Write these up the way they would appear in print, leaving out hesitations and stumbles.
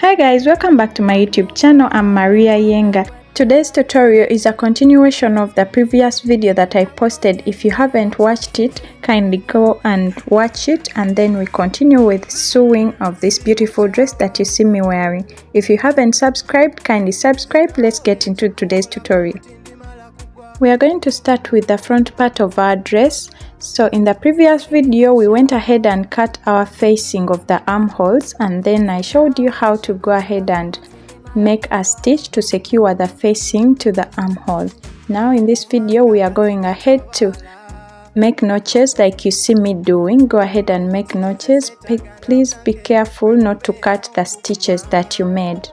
Hi guys, welcome back to my YouTube channel. I'm Maria Yenga. Today's tutorial is a continuation of the previous video that I posted. If you haven't watched it, kindly go and watch it, and then we continue with sewing of this beautiful dress that you see me wearing. If you haven't subscribed, kindly subscribe. Let's get into today's tutorial. We are going to start with the front part of our dress. So in the previous video, we went ahead and cut our facing of the armholes, and then I showed you how to go ahead and make a stitch to secure the facing to the armhole. Now in this video, we are going ahead to make notches like you see me doing. Go ahead and make notches. Please be careful not to cut the stitches that you made.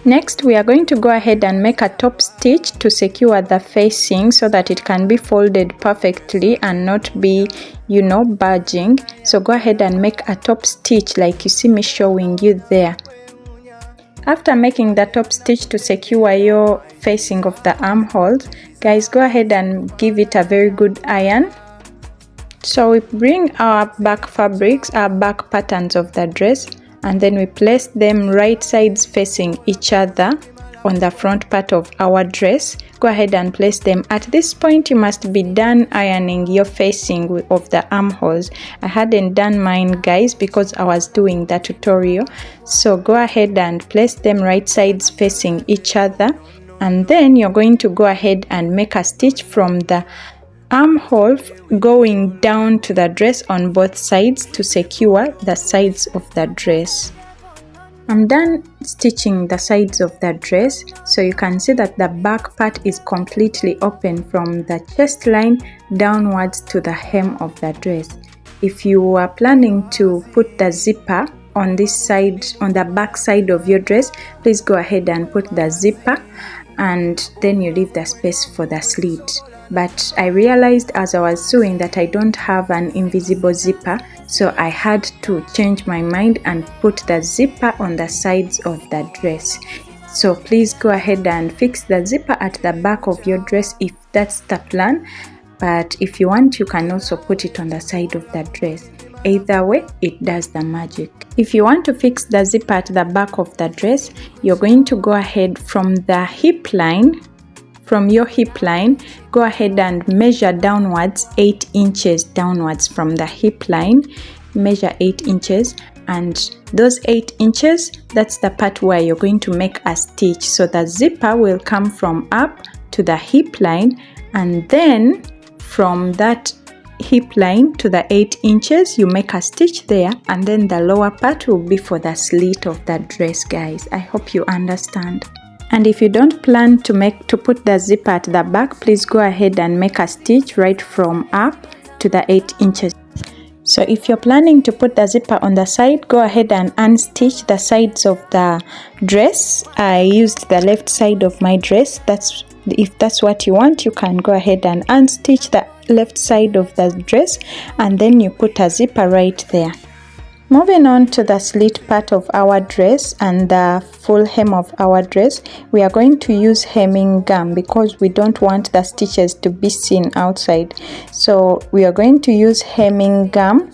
Next, we are going to go ahead and make a top stitch to secure the facing so that it can be folded perfectly and not be, budging. So go ahead and make a top stitch like you see me showing you there. After making the top stitch to secure your facing of the armholes, guys, go ahead and give it a very good iron. So we bring our back fabrics, our back patterns of the dress, and then we place them right sides facing each other on the front part of our dress. Go ahead and place them. At this point, you must be done ironing your facing of the armholes. I hadn't done mine, guys, because I was doing the tutorial. So go ahead and place them right sides facing each other, and then you're going to go ahead and make a stitch from the armhole going down to the dress on both sides to secure the sides of the dress. I'm done stitching the sides of the dress, so you can see that the back part is completely open from the chest line downwards to the hem of the dress. If you are planning to put the zipper on this side, on the back side of your dress, please go ahead and put the zipper, and then you leave the space for the slit. But I realized as I was sewing that I don't have an invisible zipper, so I had to change my mind and put the zipper on the sides of the dress. So please go ahead and fix the zipper at the back of your dress if that's the plan, but if you want, you can also put it on the side of the dress. Either way, it does the magic. If you want to fix the zipper at the back of the dress, you're going to go ahead from the hip line. From your hip line, go ahead and measure downwards 8 inches downwards from the hip line. Measure 8 inches, and those 8 inches, that's the part where you're going to make a stitch. So the zipper will come from up to the hip line, and then from that hip line to the 8 inches, you make a stitch there, and then the lower part will be for the slit of the dress, guys. I hope you understand. And if you don't plan to put the zipper at the back, please go ahead and make a stitch right from up to the 8 inches. So if you're planning to put the zipper on the side, go ahead and unstitch the sides of the dress. I used the left side of my dress. If that's what you want, you can go ahead and unstitch the left side of the dress, and then you put a zipper right there. Moving on to the slit part of our dress and the full hem of our dress, we are going to use hemming gum because we don't want the stitches to be seen outside. So we are going to use hemming gum,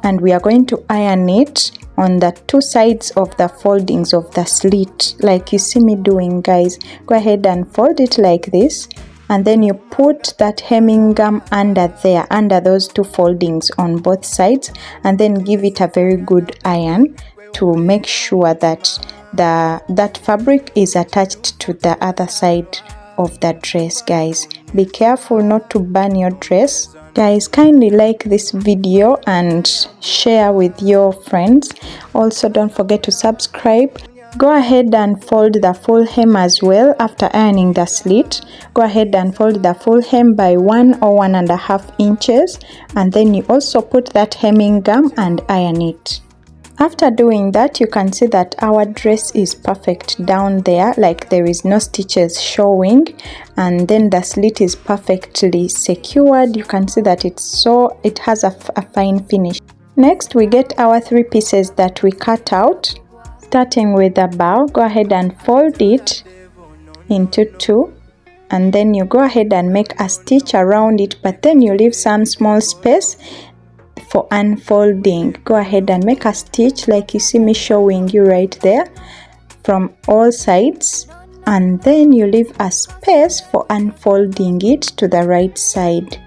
and we are going to iron it on the two sides of the foldings of the slit like you see me doing, guys. Go ahead and fold it like this, and then you put that hemming gum under there, under those two foldings on both sides, and then give it a very good iron to make sure that that fabric is attached to the other side of the dress, guys. Be careful not to burn your dress. Guys, kindly like this video and share with your friends. Also, don't forget to subscribe. Go ahead and fold the full hem as well after ironing the slit. Go ahead and fold the full hem by 1 or 1.5 inches, and then you also put that hemming gum and iron it. After doing that, you can see that our dress is perfect down there, like there is no stitches showing, and then the slit is perfectly secured. You can see that it has a fine finish. Next, we get our 3 pieces that we cut out. Starting with the bow, go ahead and fold it into 2, and then you go ahead and make a stitch around it, but then you leave some small space for unfolding. Go ahead and make a stitch like you see me showing you right there from all sides, and then you leave a space for unfolding it to the right side.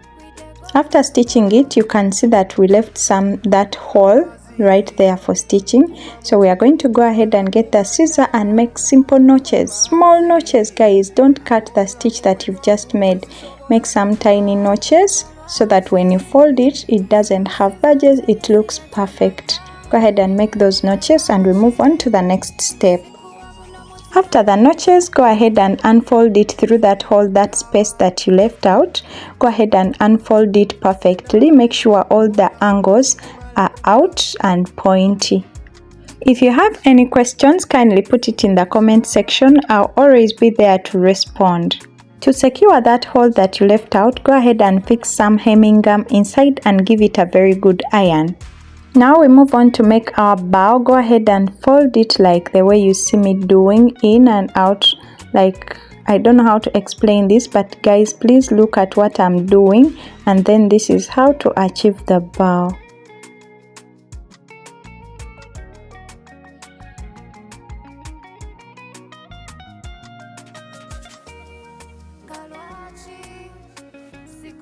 After stitching it, you can see that we left that hole right there for stitching. So we are going to go ahead and get the scissor and make simple notches, small notches guys. Don't cut the stitch that you've just made. Make some tiny notches so that when you fold it, it doesn't have budges, it looks perfect. Go ahead and make those notches and we move on to the next step. After the notches, go ahead and unfold it through that hole, that space that you left out. Go ahead and unfold it perfectly. Make sure all the angles are out and pointy. If you have any questions, kindly put it in the comment section. I'll always be there to respond. To secure that hole that you left out, go ahead and fix some hemming gum inside and give it a very good iron. Now we move on to make our bow. Go ahead and fold it like the way you see me doing, in and out. Like, I don't know how to explain this, but guys, please look at what I'm doing, and then this is how to achieve the bow.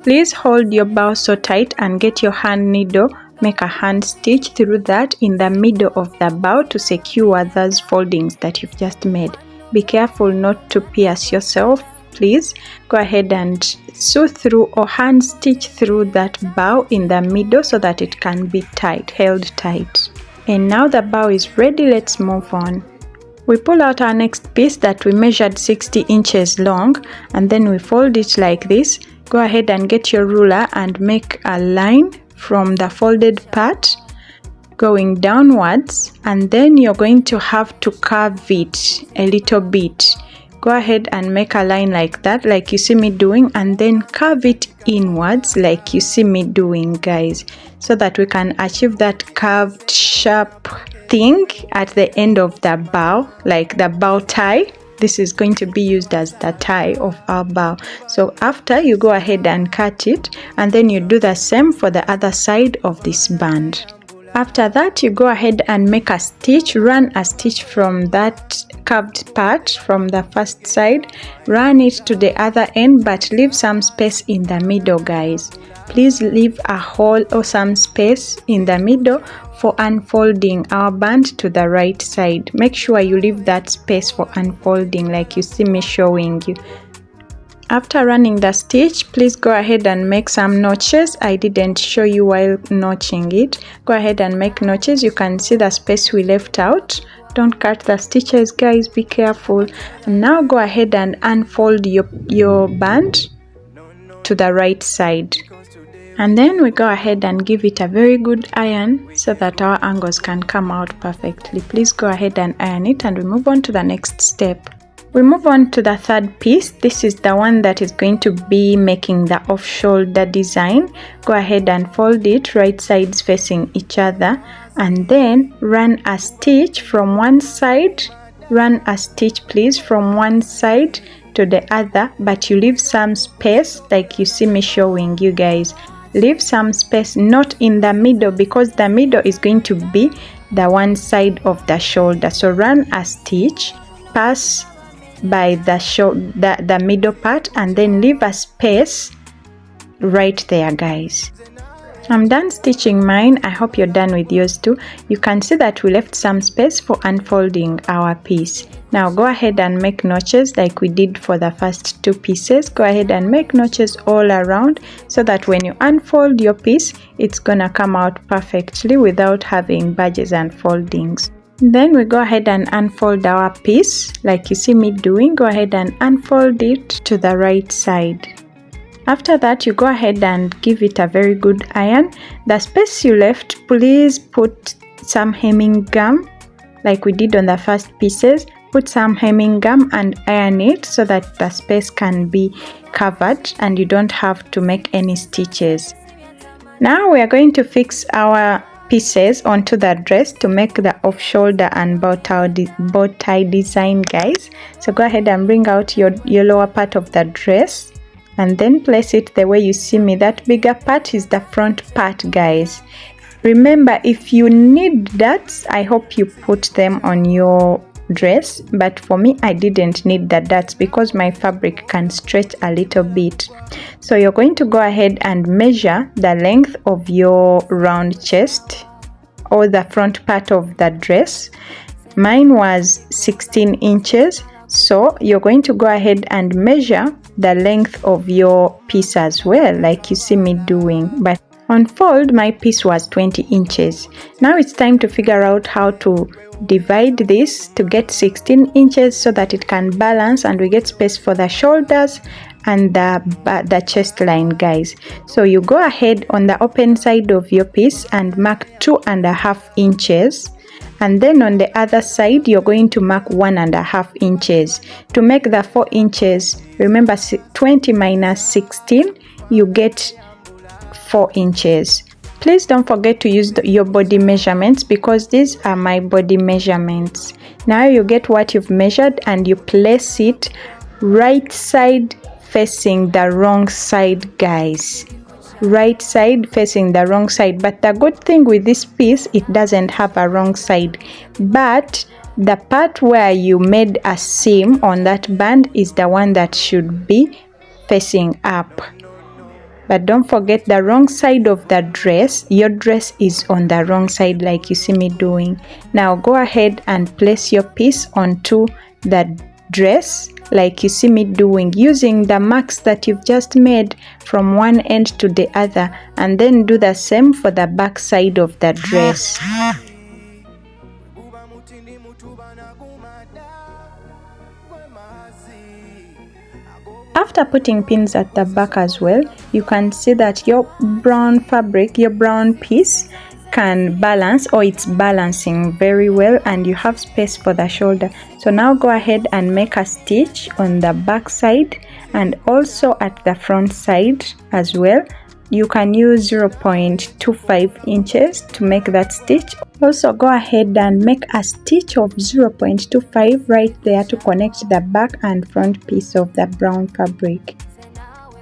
Please hold your bow so tight and get your hand needle. Make a hand stitch through that in the middle of the bow to secure those foldings that you've just made. Be careful not to pierce yourself, please. Go ahead and sew through or hand stitch through that bow in the middle so that it can be tight, held tight. And now the bow is ready. Let's move on. We pull out our next piece that we measured 60 inches long, and then we fold it like this. Go ahead and get your ruler and make a line from the folded part going downwards, and then you're going to have to curve it a little bit. Go ahead and make a line like that, like you see me doing, and then curve it inwards like you see me doing, guys, so that we can achieve that curved sharp thing at the end of the bow, like the bow tie. This is going to be used as the tie of our bow. So after, you go ahead and cut it, and then you do the same for the other side of this band. After that, you go ahead and make a stitch. Run a stitch from that curved part from the first side, run it to the other end, but leave some space in the middle, guys. Please leave a hole or some space in the middle for unfolding our band to the right side. Make sure you leave that space for unfolding like you see me showing you. After running the stitch, please go ahead and make some notches. I didn't show you while notching it. Go ahead and make notches. You can see the space we left out. Don't cut the stitches, guys, be careful. And now go ahead and unfold your band to the right side. And then we go ahead and give it a very good iron so that our angles can come out perfectly. Please go ahead and iron it, and we move on to the next step. We move on to the third piece. This is the one that is going to be making the off-shoulder design. Go ahead and fold it right sides facing each other, and then run a stitch from one side. Run a stitch, please, from one side to the other, but you leave some space like you see me showing you, guys. Leave some space, not in the middle, because the middle is going to be the one side of the shoulder. So run a stitch, pass by the middle part, and then leave a space right there, guys. I'm done stitching mine. I hope you're done with yours too. You can see that we left some space for unfolding our piece. Now go ahead and make notches like we did for the first two pieces. Go ahead and make notches all around so that when you unfold your piece, it's gonna come out perfectly without having badges and foldings. Then we go ahead and unfold our piece like you see me doing. Go ahead and unfold it to the right side. After that, you go ahead and give it a very good iron. The space you left, please put some hemming gum like we did on the first pieces. Put some hemming gum and iron it so that the space can be covered and you don't have to make any stitches. Now we are going to fix our pieces onto the dress to make the off-shoulder and bow tie design, guys. So go ahead and bring out your lower part of the dress. and then place it the way you see me. That bigger part is the front part, guys. Remember, if you need darts, I hope you put them on your dress, but for me I didn't need the darts because my fabric can stretch a little bit. So you're going to go ahead and measure the length of your round chest or the front part of the dress. Mine was 16 inches, so you're going to go ahead and measure the length of your piece as well, like you see me doing. But on fold, my piece was 20 inches. Now it's time to figure out how to divide this to get 16 inches so that it can balance and we get space for the shoulders and the chest line, guys. So you go ahead on the open side of your piece and mark 2.5 inches, and then on the other side you're going to mark 1.5 inches to make the 4 inches. Remember, 20 minus 16, you get 4 inches. Please don't forget to use your body measurements because these are my body measurements. Now you get what you've measured and you place it right side facing the wrong side, guys. Right side facing the wrong side. But the good thing with this piece, it doesn't have a wrong side, but the part where you made a seam on that band is the one that should be facing up. But don't forget the wrong side of the dress. Your dress is on the wrong side like you see me doing. Now go ahead and place your piece onto the dress like you see me doing, using the marks that you've just made from one end to the other, and then do the same for the back side of the dress. After putting pins at the back as well, you can see that your brown fabric, your brown piece can balance, or it's balancing very well, and you have space for the shoulder. So now go ahead and make a stitch on the back side and also at the front side as well. You can use 0.25 inches to make that stitch. Also go ahead and make a stitch of 0.25 right there to connect the back and front piece of the brown fabric.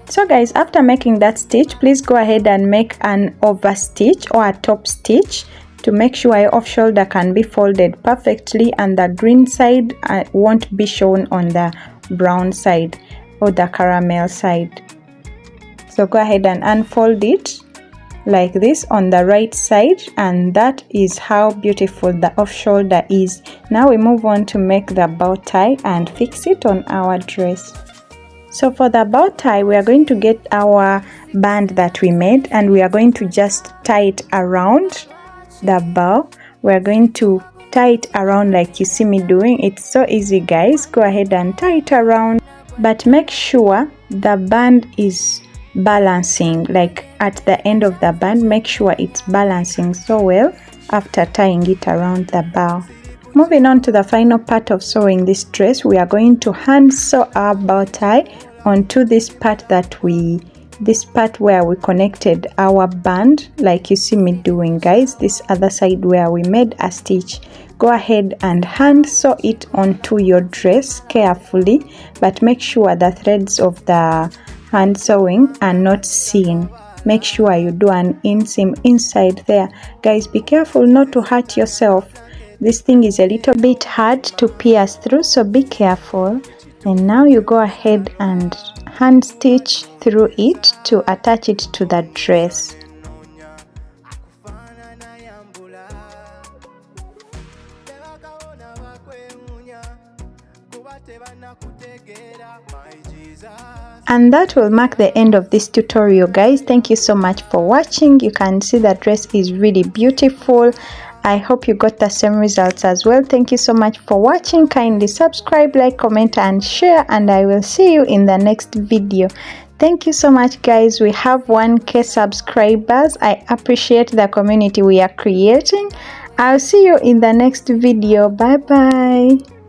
So guys, after making that stitch, please go ahead and make an over stitch or a top stitch to make sure your off shoulder can be folded perfectly and the green side won't be shown on the brown side or the caramel side. So go ahead and unfold it like this on the right side, and that is how beautiful the off shoulder is. Now we move on to make the bow tie and fix it on our dress. So for the bow tie, we are going to get our band that we made and we are going to just tie it around the bow. We are going to tie it around like you see me doing. It's so easy, guys. Go ahead and tie it around, but make sure the band is balancing. Like at the end of the band, make sure it's balancing so well after tying it around the bow. Moving on to the final part of sewing this dress, we are going to hand sew our bow tie onto this part where we connected our band like you see me doing, guys. This other side where we made a stitch, go ahead and hand sew it onto your dress carefully, but make sure the threads of the hand sewing are not seen. Make sure you do an inseam inside there, guys. Be careful not to hurt yourself. This thing is a little bit hard to pierce through, so be careful. And now you go ahead and hand stitch through it to attach it to the dress. And that will mark the end of this tutorial, guys. Thank you so much for watching. You can see the dress is really beautiful. I hope you got the same results as well. Thank you so much for watching. Kindly subscribe, like, comment and share, and I will see you in the next video. Thank you so much, guys. We have 1K subscribers. I appreciate the community we are creating. I'll see you in the next video. Bye bye.